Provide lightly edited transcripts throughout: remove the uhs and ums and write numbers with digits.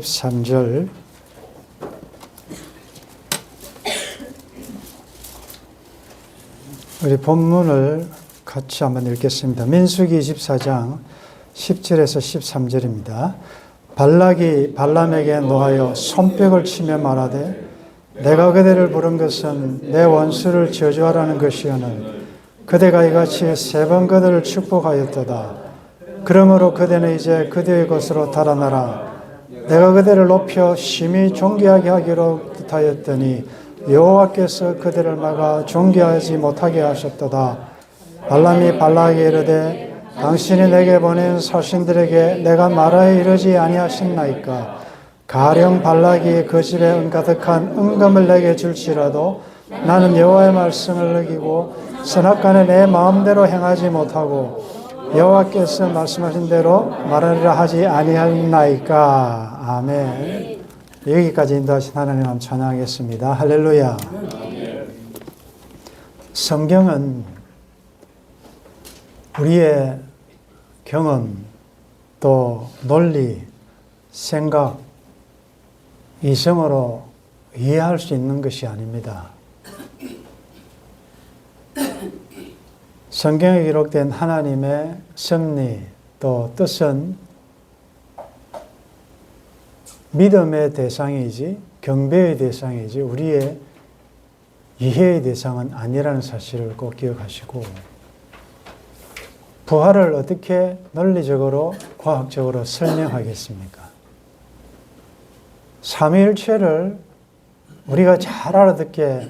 13절 우리 본문을 같이 한번 읽겠습니다. 민수기 24장 10절에서 13절입니다. 발락이 발람에게 노하여 손뼉을 치며 말하되 내가 그대를 부른 것은 내 원수를 저주하라는 것이오늘 그대가 이같이 3번 그들을 축복하였도다. 그러므로 그대는 이제 그대의 것으로 달아나라. 내가 그대를 높여 심히 존귀하게 하기로 뜻하였더니 여호와께서 그대를 막아 존귀하지 못하게 하셨도다. 발람이 발락에게 이르되 당신이 내게 보낸 사신들에게 내가 말하여 이르지 아니하셨나이까. 가령 발락이 그 집에 은가득한 은금을 내게 줄지라도 나는 여호와의 말씀을 어기고 선악간에 내 마음대로 행하지 못하고 여호와께서 말씀하신 대로 말하리라 하지 아니하나이까. 아멘. 여기까지 인도하신 하나님 찬양하겠습니다. 할렐루야. 성경은 우리의 경험, 또 논리, 생각, 이성으로 이해할 수 있는 것이 아닙니다. 성경에 기록된 하나님의 섭리 또 뜻은 믿음의 대상이지 경배의 대상이지 우리의 이해의 대상은 아니라는 사실을 꼭 기억하시고, 부활을 어떻게 논리적으로 과학적으로 설명하겠습니까? 삼위일체를 우리가 잘 알아듣게,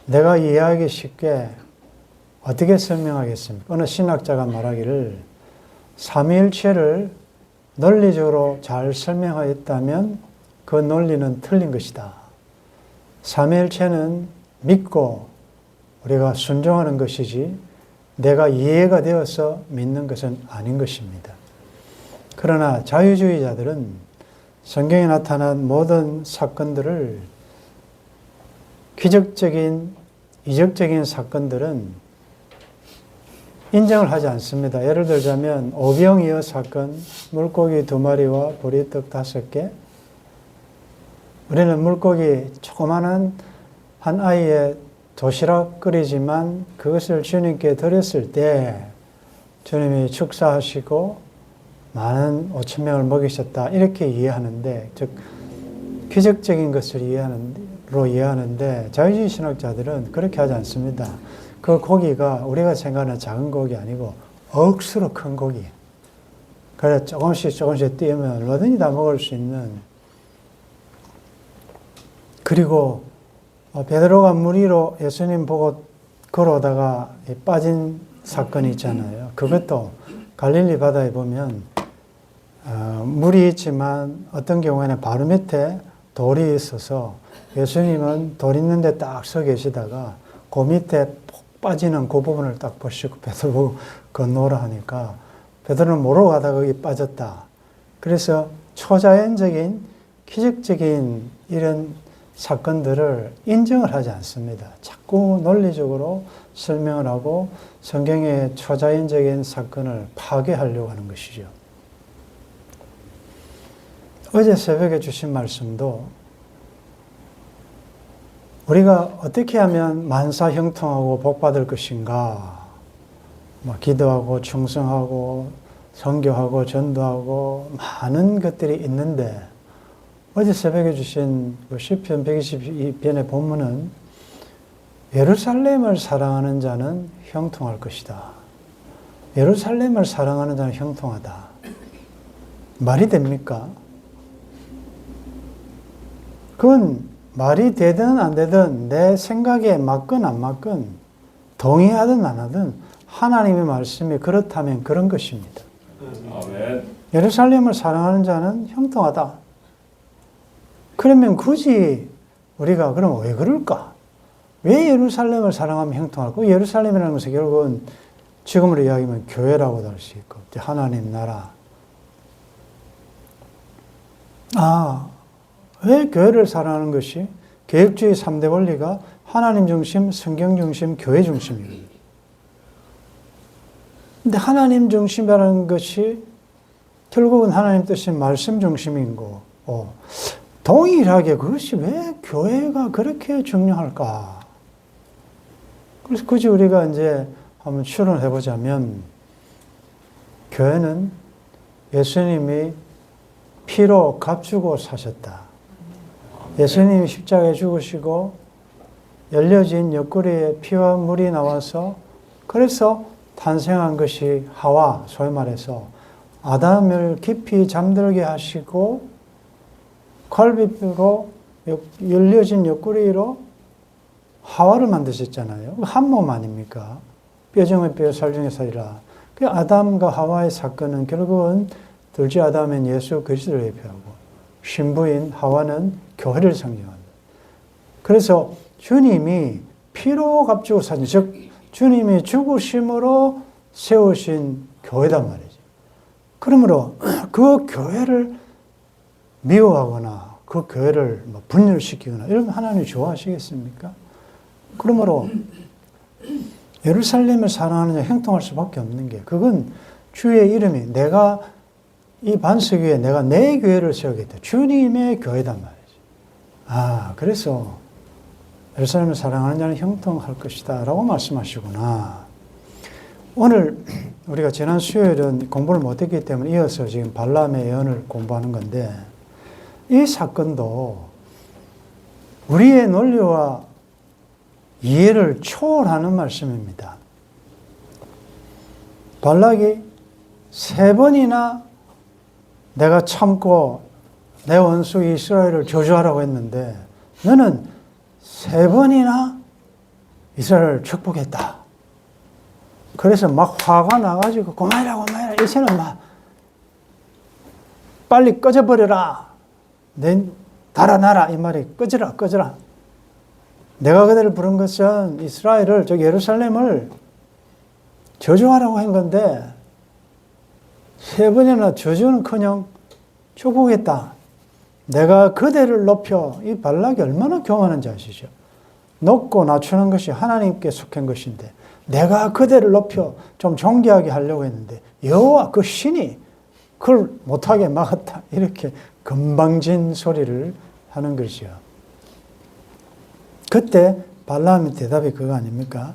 내가 이해하기 쉽게 어떻게 설명하겠습니까? 어느 신학자가 말하기를 삼위일체를 논리적으로 잘 설명하였다면 그 논리는 틀린 것이다. 삼위일체는 믿고 우리가 순종하는 것이지 내가 이해가 되어서 믿는 것은 아닌 것입니다. 그러나 자유주의자들은 성경에 나타난 모든 사건들을, 기적적인, 이적적인 사건들은 인정을 하지 않습니다. 예를 들자면 오병이어 사건, 물고기 2마리와 보리떡 5개. 우리는 물고기 조그마한 한 아이의 도시락 끓이지만 그것을 주님께 드렸을 때 주님이 축사하시고 많은 5,000명을 먹이셨다, 이렇게 이해하는데, 즉 기적적인 것을 이해하는데 자유주의 신학자들은 그렇게 하지 않습니다. 그 고기가 우리가 생각하는 작은 고기 아니고 억수로 큰 고기. 그래 조금씩 띄우면 얼마든지 다 먹을 수 있는. 그리고 베드로가 물 위로 예수님 보고 걸어오다가 빠진 사건이 있잖아요. 그것도 갈릴리 바다에 보면 물이 있지만 어떤 경우에는 바로 밑에 돌이 있어서 예수님은 돌 있는 데 딱 서 계시다가 그 밑에 빠지는 그 부분을 딱 보시고 베드로 보고 건너오라 하니까 베드로는 모르고 가다가 거기 빠졌다. 그래서 초자연적인, 기적적인 이런 사건들을 인정을 하지 않습니다. 자꾸 논리적으로 설명을 하고 성경의 초자연적인 사건을 파괴하려고 하는 것이죠. 어제 새벽에 주신 말씀도 우리가 어떻게 하면 만사형통하고 복받을 것인가, 기도하고 충성하고 선교하고 전도하고 많은 것들이 있는데, 어제 새벽에 주신 시편 122편의 본문은 예루살렘을 사랑하는 자는 형통할 것이다. 예루살렘을 사랑하는 자는 형통하다. 말이 됩니까? 그건 말이 되든 안 되든 내 생각에 맞건 안 맞건 동의하든 안 하든 하나님의 말씀이 그렇다면 그런 것입니다. 아멘. 예루살렘을 사랑하는 자는 형통하다. 그러면 굳이 우리가 그럼 왜 그럴까? 왜 예루살렘을 사랑하면 형통할까? 예루살렘이라는 것은 결국은 지금으로 이야기하면 교회라고도 할 수 있고 하나님 나라. 왜 교회를 사랑하는 것이? 개혁주의 3대 원리가 하나님 중심, 성경 중심, 교회 중심입니다. 근데 하나님 중심이라는 것이 결국은 하나님 뜻인 말씀 중심인 거. 동일하게 그것이 왜 교회가 그렇게 중요할까? 그래서 굳이 우리가 이제 한번 추론해 보자면, 교회는 예수님이 피로 값주고 사셨다. 예수님이 십자가에 죽으시고 열려진 옆구리에 피와 물이 나와서 그래서 탄생한 것이 하와, 소위 말해서 아담을 깊이 잠들게 하시고 갈비뼈로 열려진 옆구리로 하와를 만드셨잖아요. 한 몸 아닙니까? 뼈 중에 뼈, 살 중에 살이라. 그 아담과 하와의 사건은 결국은 둘째 아담은 예수 그리스도를 예표하고 신부인 하와는 교회를 상징합니다. 그래서 주님이 피로 값주고 사신, 즉 주님이 죽으심으로 세우신 교회단 말이죠. 그러므로 그 교회를 미워하거나 그 교회를 분열시키거나 이러면 하나님이 좋아하시겠습니까? 그러므로 예루살렘을 사랑하는 자 행동할 수밖에 없는 게, 그건 주의 이름이, 내가 이 반석 위에 내가 내 교회를 세우겠다. 주님의 교회단 말이죠. 그래서 예루살렘을 사랑하는 자는 형통할 것이다 라고 말씀하시구나. 오늘 우리가 지난 수요일은 공부를 못했기 때문에 이어서 지금 발람의 예언을 공부하는 건데, 이 사건도 우리의 논리와 이해를 초월하는 말씀입니다. 발락이 3번이나 내가 참고 내 원수 이스라엘을 저주하라고 했는데 너는 3번이나 이스라엘을 축복했다. 그래서 막 화가 나가지고 고마해라 이제는 막 빨리 꺼져버려라. 달아나라 이 말이 꺼져라. 내가 그대를 부른 것은 이스라엘을, 즉 예루살렘을 저주하라고 한 건데 3번이나 저주는커녕 축복했다. 내가 그대를 높여, 이 발락이 얼마나 교만한지 아시죠? 높고 낮추는 것이 하나님께 속한 것인데 내가 그대를 높여 좀 존귀하게 하려고 했는데 여호와 그 신이 그걸 못하게 막았다. 이렇게 건방진 소리를 하는 것이요. 그때 발람의 대답이 그거 아닙니까?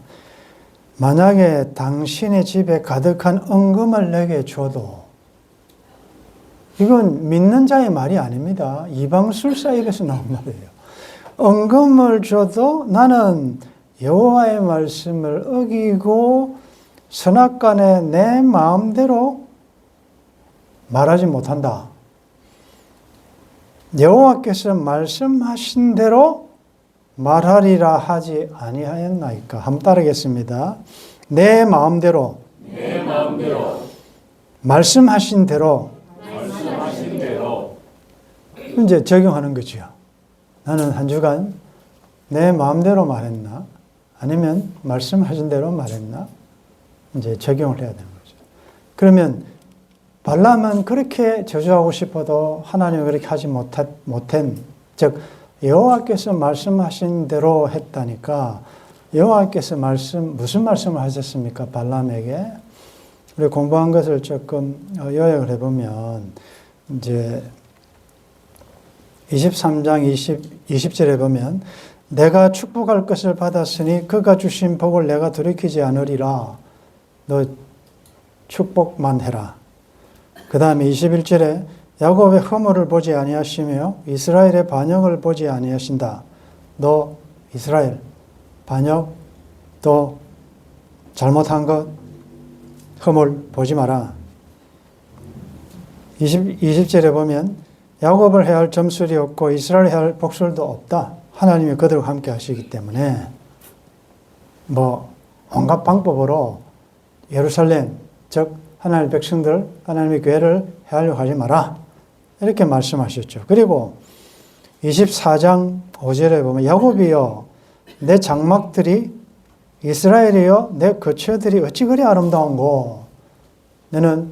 만약에 당신의 집에 가득한 은금을 내게 줘도, 이건 믿는 자의 말이 아닙니다. 이방술사 입에서 나온 말이에요. 은금을 줘도 나는 여호와의 말씀을 어기고 선악간에 내 마음대로 말하지 못한다. 여호와께서 말씀하신 대로 말하리라 하지 아니하였나이까. 한번 따르겠습니다. 내 마음대로 말씀하신 대로 이제 적용하는 거죠. 나는 한 주간 내 마음대로 말했나? 아니면 말씀하신 대로 말했나? 이제 적용을 해야 되는 거죠. 그러면 발람은 그렇게 저주하고 싶어도 하나님이 그렇게 하지 못한, 즉 여호와께서 말씀하신 대로 했다니까, 여호와께서 무슨 말씀을 하셨습니까? 발람에게. 우리 공부한 것을 조금 요약을 해보면, 이제 23장 20절에 보면, 내가 축복할 것을 받았으니 그가 주신 복을 내가 돌이키지 않으리라. 너 축복만 해라. 그 다음에 21절에 야곱의 허물을 보지 아니하시며 이스라엘의 반역을 보지 아니하신다. 너 이스라엘 반역, 또 잘못한 것, 허물 보지 마라. 20절에 보면 야곱을 해야 할 점술이 없고 이스라엘 해야 할 복술도 없다. 하나님이 그들과 함께 하시기 때문에 온갖 방법으로 예루살렘, 즉 하나님의 백성들, 하나님의 교회를 해하려고 하지 마라. 이렇게 말씀하셨죠. 그리고 24장 5절에 보면 야곱이여 내 장막들이, 이스라엘이여 내 거처들이 어찌 그리 아름다운고. 너는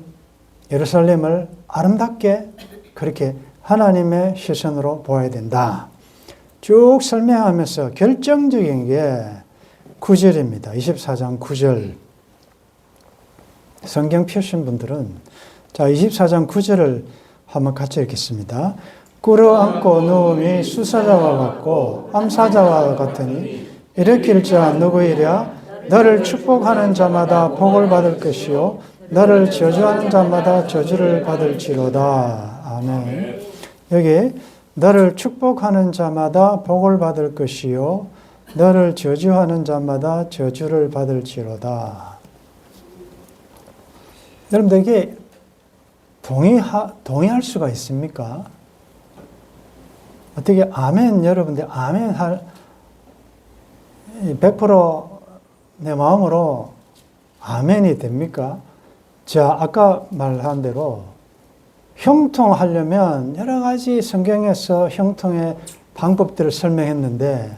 예루살렘을 아름답게 그렇게 하나님의 시선으로 보아야 된다. 쭉 설명하면서 결정적인 게 9절입니다. 24장 9절. 성경 펴신 분들은 자, 24장 9절을 한번 같이 읽겠습니다. 꿇어 앉고 누움이 수사자와 같고 암사자와 같으니 일으킬 자 누구이랴? 너를 축복하는 자마다 복을 받을 것이요 너를 저주하는 자마다 저주를 받을지로다. 아멘. 여기 너를 축복하는 자마다 복을 받을 것이요 너를 저주하는 자마다 저주를 받을지로다. 여러분들 이게 동의할 수가 있습니까? 어떻게 아멘 여러분들 아멘 할 100%내 마음으로 아멘이 됩니까? 자, 아까 말한 대로 형통하려면 여러 가지 성경에서 형통의 방법들을 설명했는데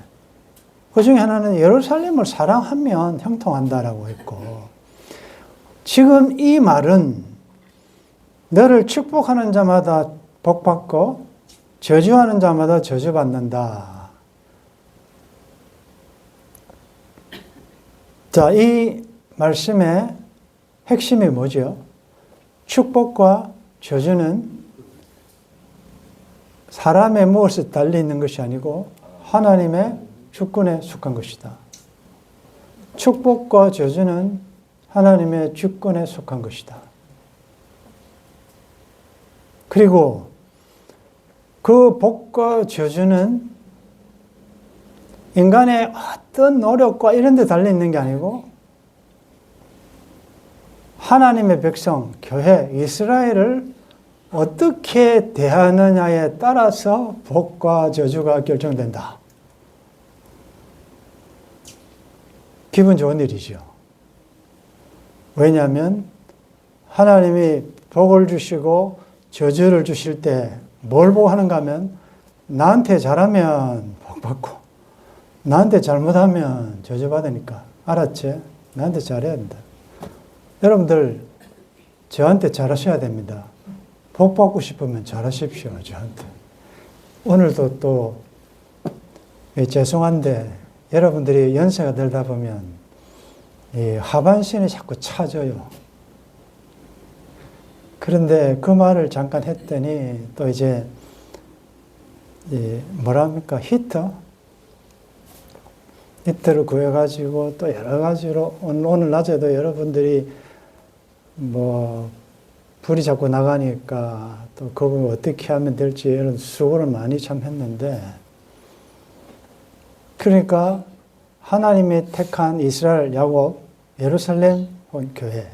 그 중에 하나는 예루살렘을 사랑하면 형통한다라고 했고 지금 이 말은 너를 축복하는 자마다 복받고 저주하는 자마다 저주받는다. 자, 이 말씀의 핵심이 뭐죠? 축복과 저주는 사람의 무엇에 달려 있는 것이 아니고 하나님의 주권에 속한 것이다. 축복과 저주는 하나님의 주권에 속한 것이다. 그리고 그 복과 저주는 인간의 어떤 노력과 이런 데 달려 있는 게 아니고 하나님의 백성, 교회, 이스라엘을 어떻게 대하느냐에 따라서 복과 저주가 결정된다. 기분 좋은 일이죠. 왜냐하면 하나님이 복을 주시고 저주를 주실 때 뭘 보고 하는가 하면 나한테 잘하면 복 받고 나한테 잘못하면 저주받으니까. 알았지? 나한테 잘해야 된다. 여러분들 저한테 잘하셔야 됩니다. 복 받고 싶으면 잘하십시오. 저한테. 오늘도 또 죄송한데 여러분들이 연세가 들다 보면 이 하반신이 자꾸 차져요. 그런데 그 말을 잠깐 했더니 또 이제 뭐랍니까? 히터를 구해가지고 또 여러 가지로 오늘 낮에도 여러분들이 뭐 불이 자꾸 나가니까 또 그걸 어떻게 하면 될지 이런 수고를 많이 참 했는데 그러니까 하나님이 택한 이스라엘 야곱 예루살렘 교회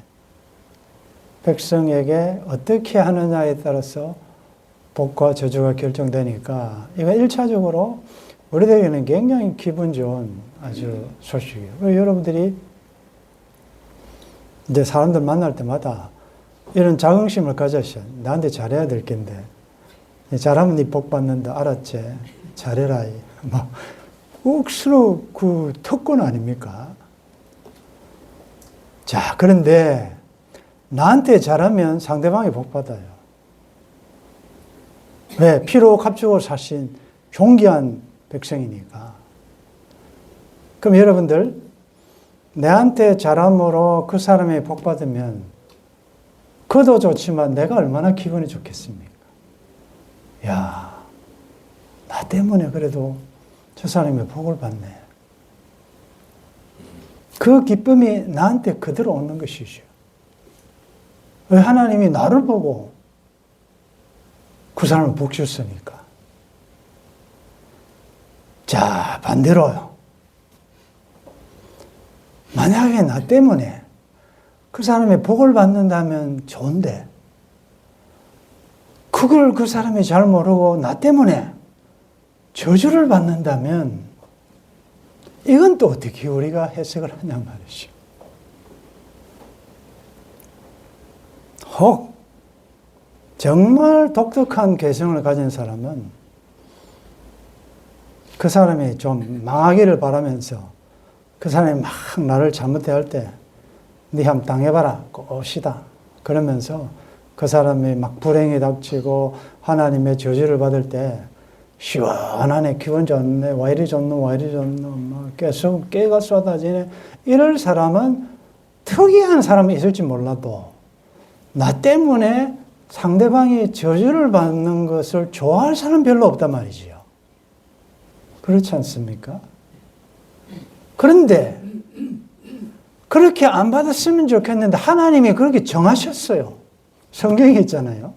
백성에게 어떻게 하느냐에 따라서 복과 저주가 결정되니까 이거 1차적으로 우리들에게는 굉장히 기분 좋은 아주 소식이에요. 여러분들이 이제 사람들 만날 때마다 이런 자긍심을 가져서 나한테 잘해야 될 텐데 잘하면 네 복 받는다. 알았지? 잘해라. 막 억수로 그 특권 아닙니까? 자, 그런데 나한테 잘하면 상대방이 복 받아요. 왜? 피로 값주고 사신 존귀한 백성이니까. 그럼 여러분들 내한테 잘함으로 그 사람이 복 받으면 그도 좋지만 내가 얼마나 기분이 좋겠습니까? 야, 나 때문에 그래도 저 사람이 복을 받네. 그 기쁨이 나한테 그대로 오는 것이죠. 왜? 하나님이 나를 보고 그 사람을 복 줬으니까. 자, 반대로요. 만약에 나 때문에 그 사람이 복을 받는다면 좋은데 그걸 그 사람이 잘 모르고 나 때문에 저주를 받는다면 이건 또 어떻게 우리가 해석을 하냐 말이죠. 혹 정말 독특한 개성을 가진 사람은 그 사람이 좀 망하기를 바라면서 그 사람이 막 나를 잘못해 할 때 네 한번 당해봐라. 꽃이다. 그러면서 그 사람이 막 불행이 닥치고 하나님의 저주를 받을 때 시원하네. 기분 좋네. 와 이리 좋노. 와 이리 좋노. 막 계속 깨가 쏟아지네. 이럴 사람은 특이한 사람이 있을지 몰라도 나 때문에 상대방이 저주를 받는 것을 좋아할 사람 별로 없단 말이지요. 그렇지 않습니까? 그런데 그렇게 안 받았으면 좋겠는데 하나님이 그렇게 정하셨어요. 성경에 있잖아요.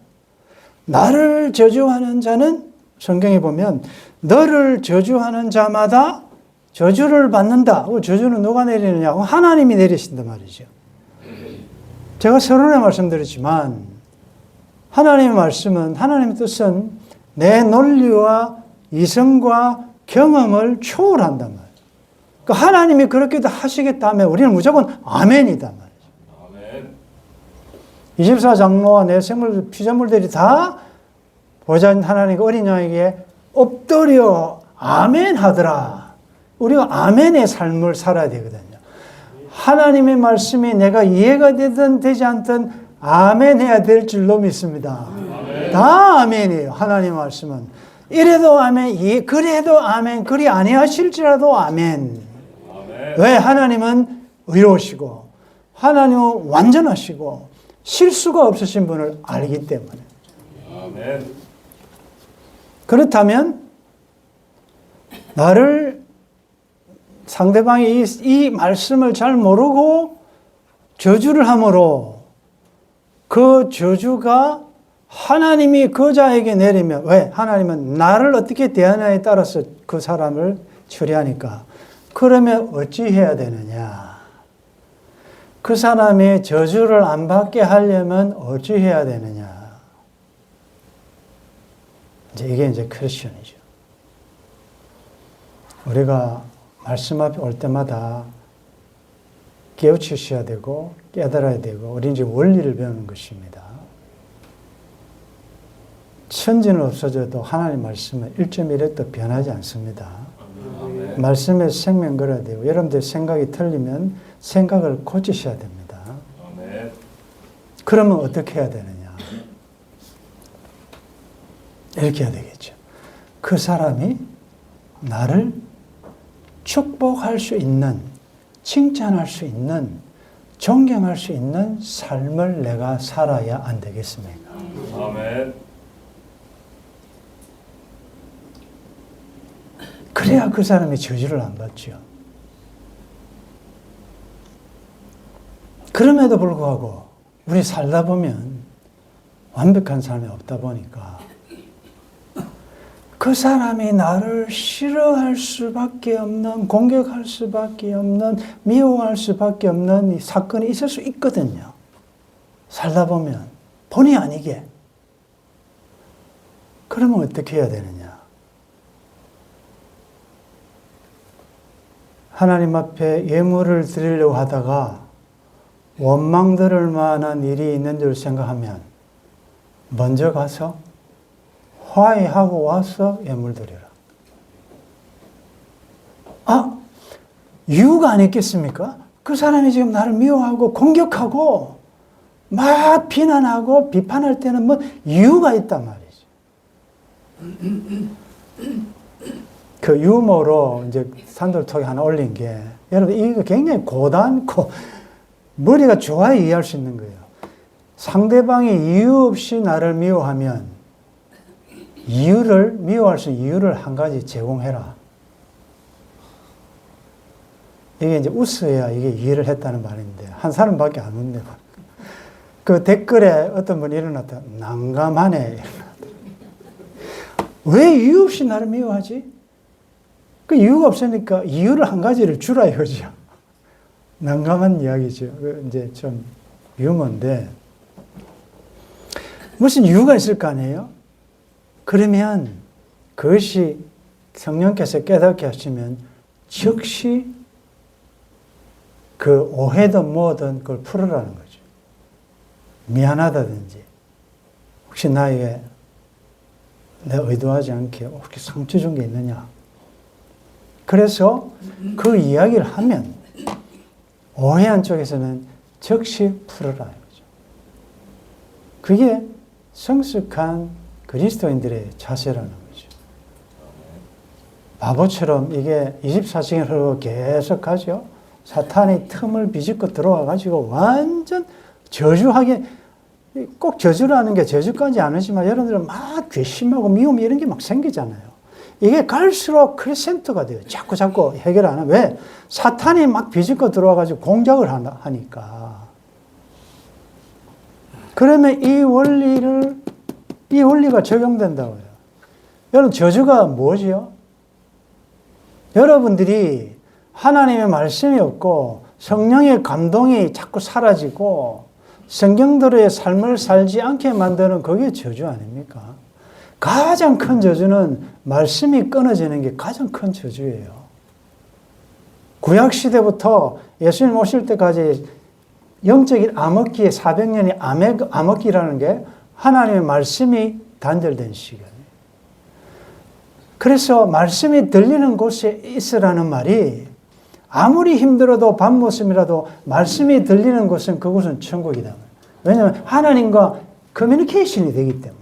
나를 저주하는 자는 성경에 보면 너를 저주하는 자마다 저주를 받는다. 저주는 누가 내리느냐고? 하나님이 내리신단 말이죠. 제가 서론에 말씀드렸지만 하나님의 말씀은, 하나님의 뜻은 내 논리와 이성과 경험을 초월한단 말이에요. 그러니까 하나님이 그렇게도 하시겠다 하면 우리는 무조건 아멘이단 말이죠. 24장로와 내 생물, 피조물들이 다 보좌인 하나님과 어린 양에게 엎드려 아멘 하더라. 우리가 아멘의 삶을 살아야 되거든요. 하나님의 말씀이 내가 이해가 되든 되지 않든 아멘 해야 될 줄로 믿습니다. 아멘. 다 아멘이에요. 하나님의 말씀은. 이래도 아멘, 그래도 아멘, 그리 아니하실지라도 아멘. 아멘. 왜? 하나님은 의로우시고 하나님은 완전하시고 실수가 없으신 분을 알기 때문에. 아멘. 그렇다면 나를 상대방이 이 말씀을 잘 모르고 저주를 함으로 그 저주가 하나님이 그 자에게 내리면, 왜? 하나님은 나를 어떻게 대하냐에 따라서 그 사람을 처리하니까. 그러면 어찌 해야 되느냐? 그 사람의 저주를 안 받게 하려면 어찌 해야 되느냐? 이게 이제 크리스천이죠. 우리가 말씀 앞에 올 때마다 깨우치셔야 되고 깨달아야 되고 우리 이제 원리를 배우는 것입니다. 천지는 없어져도 하나님 말씀은 1.1획도 변하지 않습니다. 아멘. 말씀에 생명 걸어야 되고 여러분들 생각이 틀리면 생각을 고치셔야 됩니다. 아멘. 그러면 어떻게 해야 되느냐? 이렇게 해야 되겠죠. 그 사람이 나를 축복할 수 있는, 칭찬할 수 있는, 존경할 수 있는 삶을 내가 살아야 안 되겠습니까? 아멘. 그래야 그 사람이 저주를 안 받죠. 그럼에도 불구하고 우리 살다 보면 완벽한 삶이 없다 보니까 그 사람이 나를 싫어할 수밖에 없는, 공격할 수밖에 없는, 미워할 수밖에 없는 이 사건이 있을 수 있거든요. 살다 보면 본의 아니게. 그러면 어떻게 해야 되느냐? 하나님 앞에 예물을 드리려고 하다가 원망 들을 만한 일이 있는 줄 생각하면 먼저 가서 화해하고 와서 예물 드리라. 이유가 아니겠습니까? 그 사람이 지금 나를 미워하고 공격하고 막 비난하고 비판할 때는 뭐 이유가 있단 말이죠. 그 유머로 이제 산돌톡에 하나 올린 게, 여러분 이거 굉장히 고단고 머리가 좋아야 이해할 수 있는 거예요. 상대방이 이유 없이 나를 미워하면 미워할 수 있는 이유를 한 가지 제공해라. 이게 이제 웃어야 이게 이해를 했다는 말인데, 한 사람밖에 안 웃네요. 그 댓글에 어떤 분이 일어났다. 난감하네. 왜 이유 없이 나를 미워하지? 그 이유가 없으니까 이유를 한 가지를 주라 이거죠. 난감한 이야기죠. 이제 좀 유머인데, 무슨 이유가 있을 거 아니에요? 그러면 그것이 성령께서 깨닫게 하시면 즉시 그 오해든 뭐든 그걸 풀으라는 거죠. 미안하다든지, 혹시 나에게 내가 의도하지 않게 혹시 상처 준 게 있느냐. 그래서 그 이야기를 하면 오해한 쪽에서는 즉시 풀어라 이거죠. 그게 성숙한 그리스도인들의 자세라는 거죠. 바보처럼 이게 24시간 흐르고 계속 가죠. 사탄이 틈을 비집고 들어와 가지고 완전 저주하게 꼭 저주라는 게 저주까지 아니지만 여러분들은 막 괘씸하고 미움 이런 게 막 생기잖아요. 이게 갈수록 크리센트가 돼요. 자꾸 해결 안 하면. 왜? 사탄이 막 비집고 들어와가지고 공작을 하니까. 그러면 이 원리가 적용된다고요. 여러분, 저주가 뭐지요? 여러분들이 하나님의 말씀이 없고 성령의 감동이 자꾸 사라지고 성경대로의 삶을 살지 않게 만드는 그게 저주 아닙니까? 가장 큰 저주는 말씀이 끊어지는 게 가장 큰 저주예요. 구약시대부터 예수님 오실 때까지 영적인 암흑기의 400년이 암흑기라는 게 하나님의 말씀이 단절된 시간이에요. 그래서 말씀이 들리는 곳에 있으라는 말이 아무리 힘들어도 밤모습이라도 말씀이 들리는 곳은 그곳은 천국이다. 왜냐하면 하나님과 커뮤니케이션이 되기 때문에.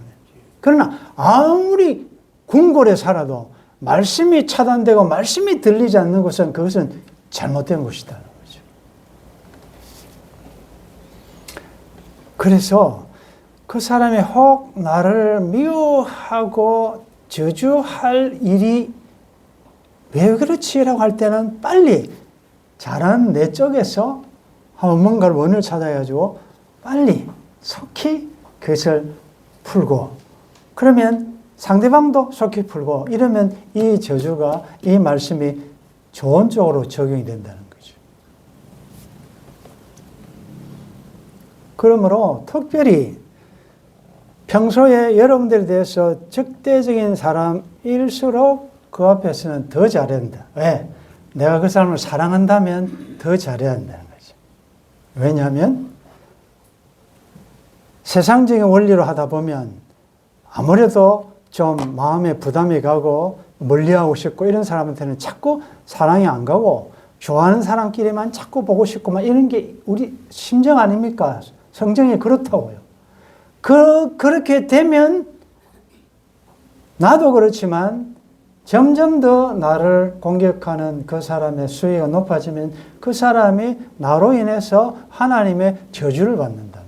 그러나 아무리 궁궐에 살아도 말씀이 차단되고 말씀이 들리지 않는 곳은 그것은 잘못된 곳이다. 그래서 그 사람이 혹 나를 미워하고 저주할 일이 왜 그렇지라고 할 때는 빨리 잘하는 내 쪽에서 한번 뭔가를 원을 찾아가지고 빨리 속히 그것을 풀고 그러면 상대방도 속히 풀고 이러면 이 저주가 이 말씀이 좋은 쪽으로 적용이 된다는 거죠. 그러므로 특별히 평소에 여러분들에 대해서 적대적인 사람일수록 그 앞에서는 더 잘해야 된다. 왜? 내가 그 사람을 사랑한다면 더 잘해야 한다는 거죠. 왜냐하면 세상적인 원리로 하다 보면 아무래도 좀 마음에 부담이 가고 멀리하고 싶고 이런 사람한테는 자꾸 사랑이 안 가고 좋아하는 사람끼리만 자꾸 보고 싶고 막 이런 게 우리 심정 아닙니까? 성정이 그렇다고요. 그렇게 되면 나도 그렇지만 점점 더 나를 공격하는 그 사람의 수위가 높아지면 그 사람이 나로 인해서 하나님의 저주를 받는단 말이에요.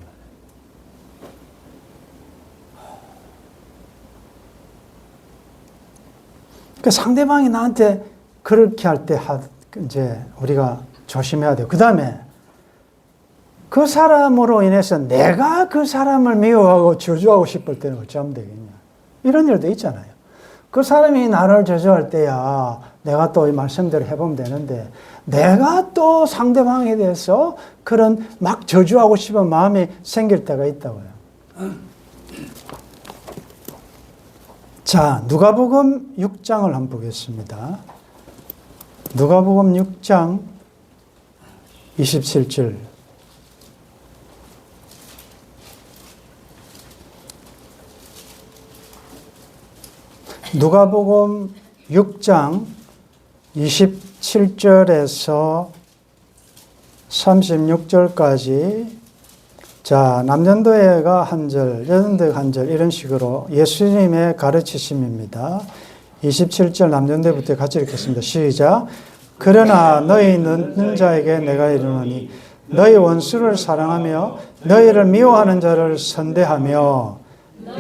그 상대방이 나한테 그렇게 할 때 이제 우리가 조심해야 돼요. 그 다음에 그 사람으로 인해서 내가 그 사람을 미워하고 저주하고 싶을 때는 어찌하면 되겠냐. 이런 일도 있잖아요. 그 사람이 나를 저주할 때야 내가 또 이 말씀대로 해보면 되는데 내가 또 상대방에 대해서 그런 막 저주하고 싶은 마음이 생길 때가 있다고요. 자, 누가복음 6장을 한번 보겠습니다. 누가복음 6장 27절. 누가복음 6장 27절에서 36절까지 자, 남전도회가 한 절, 여전도회가 한 절 이런 식으로 예수님의 가르치심입니다. 27절 남전도회부터 같이 읽겠습니다. 시작. 그러나 너희 늦는 자에게 내가 이르노니 너희 원수를 사랑하며 너희를 미워하는 자를 선대하며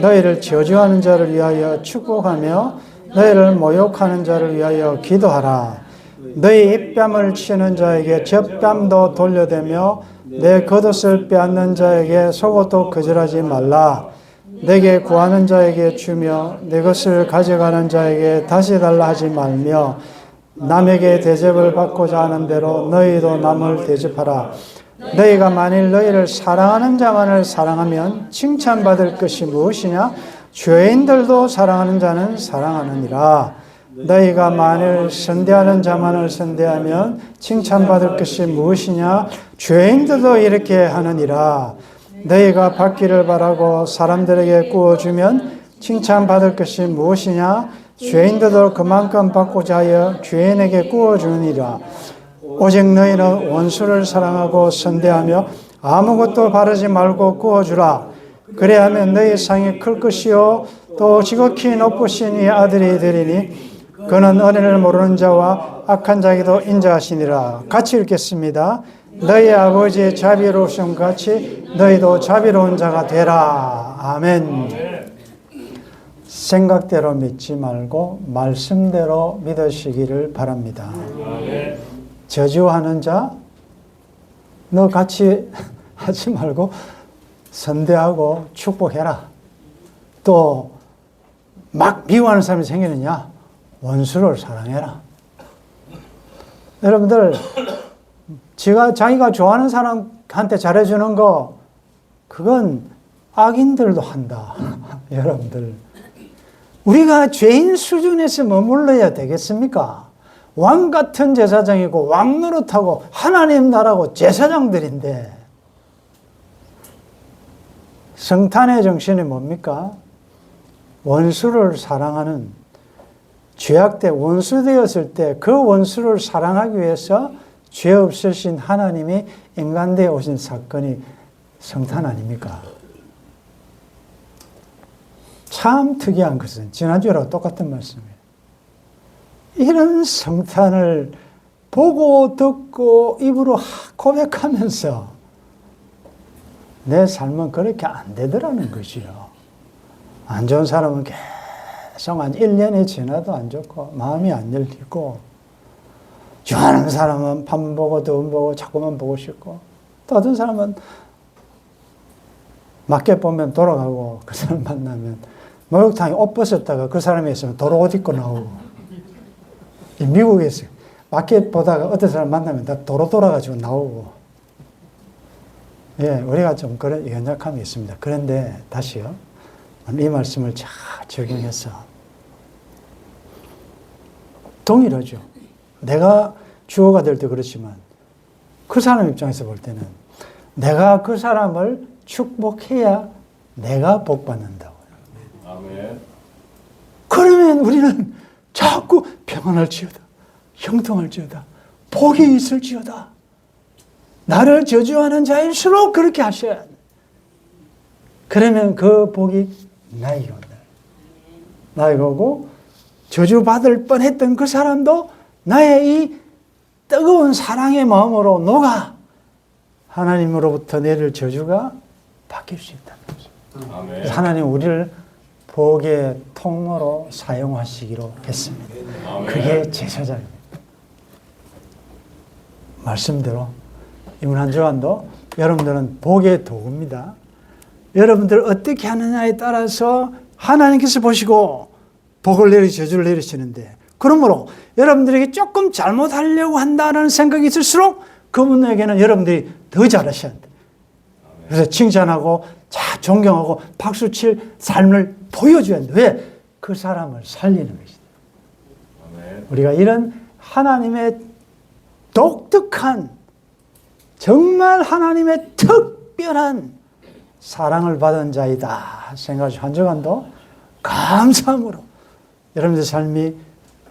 너희를 저주하는 자를 위하여 축복하며 너희를 모욕하는 자를 위하여 기도하라. 너희 입뺨을 치는 자에게 젖뺨도 돌려대며 내 겉옷을 빼앗는 자에게 속옷도 거절하지 말라. 내게 구하는 자에게 주며 내 것을 가져가는 자에게 다시 달라 하지 말며 남에게 대접을 받고자 하는 대로 너희도 남을 대접하라. 너희가 만일 너희를 사랑하는 자만을 사랑하면 칭찬받을 것이 무엇이냐? 죄인들도 사랑하는 자는 사랑하느니라. 너희가 만일 선대하는 자만을 선대하면 칭찬받을 것이 무엇이냐? 죄인들도 이렇게 하느니라. 너희가 받기를 바라고 사람들에게 구워주면 칭찬받을 것이 무엇이냐? 죄인들도 그만큼 받고자 하여 죄인에게 구워주느니라. 오직 너희는 원수를 사랑하고 선대하며 아무것도 바르지 말고 구워주라. 그래야면 너희 상이 클 것이요 또 지극히 높으신 이 아들이 되리니 그는 은혜를 모르는 자와 악한 자에게도 인자하시니라. 같이 읽겠습니다. 너희 아버지의 자비로우심 같이 너희도 자비로운 자가 되라. 아멘. 생각대로 믿지 말고 말씀대로 믿으시기를 바랍니다. 저주하는 자, 너 같이 하지 말고 선대하고 축복해라. 또 막 미워하는 사람이 생기느냐? 원수를 사랑해라. 여러분들, 자기가 좋아하는 사람한테 잘해주는 거, 그건 악인들도 한다. 여러분들, 우리가 죄인 수준에서 머물러야 되겠습니까? 왕 같은 제사장이고 왕 노릇하고 하나님 나라고 제사장들인데, 성탄의 정신이 뭡니까? 원수를 사랑하는, 죄악 때 원수 되었을 때 그 원수를 사랑하기 위해서 죄 없으신 하나님이 인간대에 오신 사건이 성탄 아닙니까? 참 특이한 것은 지난주랑 똑같은 말씀이에요. 이런 성탄을 보고 듣고 입으로 고백하면서 내 삶은 그렇게 안 되더라는 거지요. 안 좋은 사람은 계속 한 1년이 지나도 안 좋고 마음이 안 열리고, 좋아하는 사람은 밥 보고 돈 보고 자꾸만 보고 싶고, 또 어떤 사람은 맞게 보면 돌아가고, 그 사람 만나면 목욕탕에 옷 벗었다가 그 사람이 있으면 도로 옷 입고 나오고. 미국에서 맞게 보다가 어떤 사람 만나면 다 도로 돌아가지고 나오고. 예, 우리가 좀 그런 연약함이 있습니다. 그런데 다시요, 이 말씀을 잘 적용해서 동일하죠. 내가 주어가 될 때 그렇지만 그 사람 입장에서 볼 때는 내가 그 사람을 축복해야 내가 복받는다고요. 아멘. 그러면 우리는 자꾸 평안할지어다, 형통할지어다, 복이 있을지어다. 나를 저주하는 자일수록 그렇게 하셔야 돼. 그러면 그 복이 나에게 온다. 나에게 오고, 저주받을 뻔했던 그 사람도 나의 이 뜨거운 사랑의 마음으로 녹아 하나님으로부터 내릴 저주가 바뀔 수 있다는 거죠. 그래서 하나님 우리를 복의 통로로 사용하시기로 했습니다. 그게 제사장입니다. 말씀대로 이번 한 주간도 여러분들은 복의 도구입니다. 여러분들 어떻게 하느냐에 따라서 하나님께서 보시고 복을 저주를 내리시는데, 그러므로 여러분들에게 조금 잘못하려고 한다는 생각이 있을수록 그분에게는 여러분들이 더 잘하셔야 돼. 그래서 칭찬하고 존경하고 박수칠 삶을 보여줘야 돼. 왜? 그 사람을 살리는 것이다. 우리가 이런 하나님의 독특한, 정말 하나님의 특별한 사랑을 받은 자이다 생각하시고 한 주간도 감사함으로 여러분의 삶이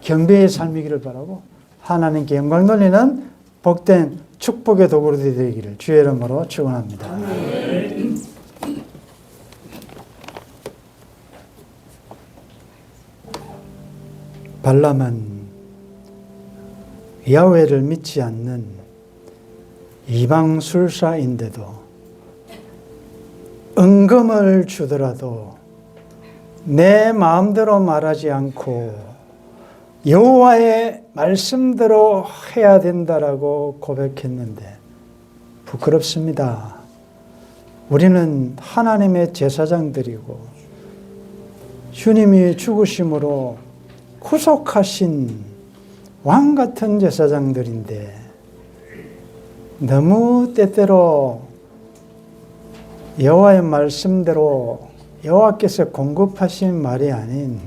경배의 삶이기를 바라고, 하나님께 영광 돌리는 복된 축복의 도구로 되기를 주의 이름으로 축원합니다. 발람은 야훼를 믿지 않는 이방 술사인데도 은금을 주더라도 내 마음대로 말하지 않고 여호와의 말씀대로 해야 된다라고 고백했는데 부끄럽습니다. 우리는 하나님의 제사장들이고 주님이 죽으심으로 구속하신 왕 같은 제사장들인데 너무 때때로 여호와의 말씀대로 여호와께서 공급하신 말이 아닌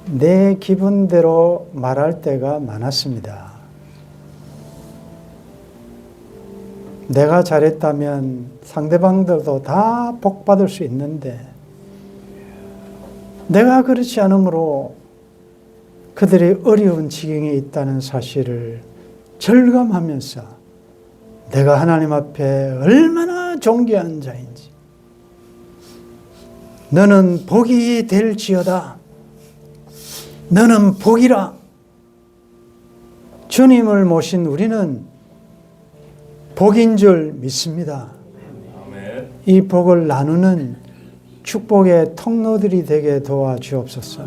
내 기분대로 말할 때가 많았습니다. 내가 잘했다면 상대방들도 다 복받을 수 있는데 내가 그렇지 않으므로 그들이 어려운 지경에 있다는 사실을 절감하면서 내가 하나님 앞에 얼마나 존귀한 자인지, 너는 복이 될지어다, 너는 복이라. 주님을 모신 우리는 복인 줄 믿습니다. 이 복을 나누는 축복의 통로들이 되게 도와주옵소서.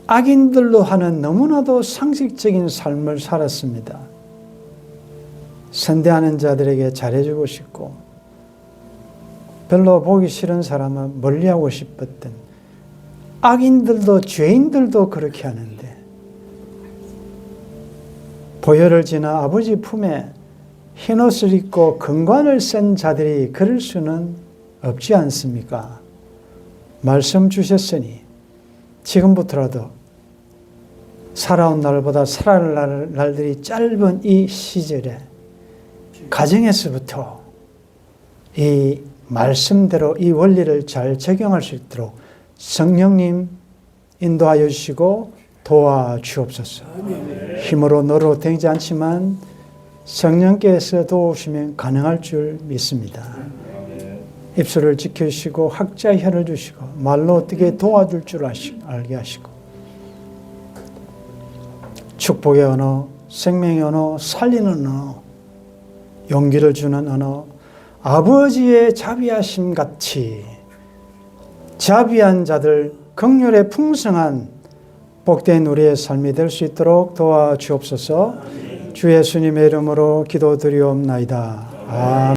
악인들로 하는 너무나도 상식적인 삶을 살았습니다. 선대하는 자들에게 잘해주고 싶고 별로 보기 싫은 사람은 멀리하고 싶었던 악인들도 죄인들도 그렇게 하는데 보혈을 지나 아버지 품에 흰옷을 입고 금관을 쓴 자들이 그럴 수는 없지 않습니까? 말씀 주셨으니 지금부터라도 살아온 날보다 살아날 날들이 짧은 이 시절에 가정에서부터 이 말씀대로 이 원리를 잘 적용할 수 있도록 성령님 인도하여 주시고 도와주옵소서. 힘으로 너로 되지 않지만 성령께서 도우시면 가능할 줄 믿습니다. 입술을 지켜주시고 학자의 혀를 주시고 말로 어떻게 도와줄 줄 알게 하시고 축복의 언어, 생명의 언어, 살리는 언어, 용기를 주는 언어, 아버지의 자비하심 같이 자비한 자들, 긍휼의 풍성한 복된 우리의 삶이 될 수 있도록 도와주옵소서. 주 예수님의 이름으로 기도드리옵나이다. 아멘.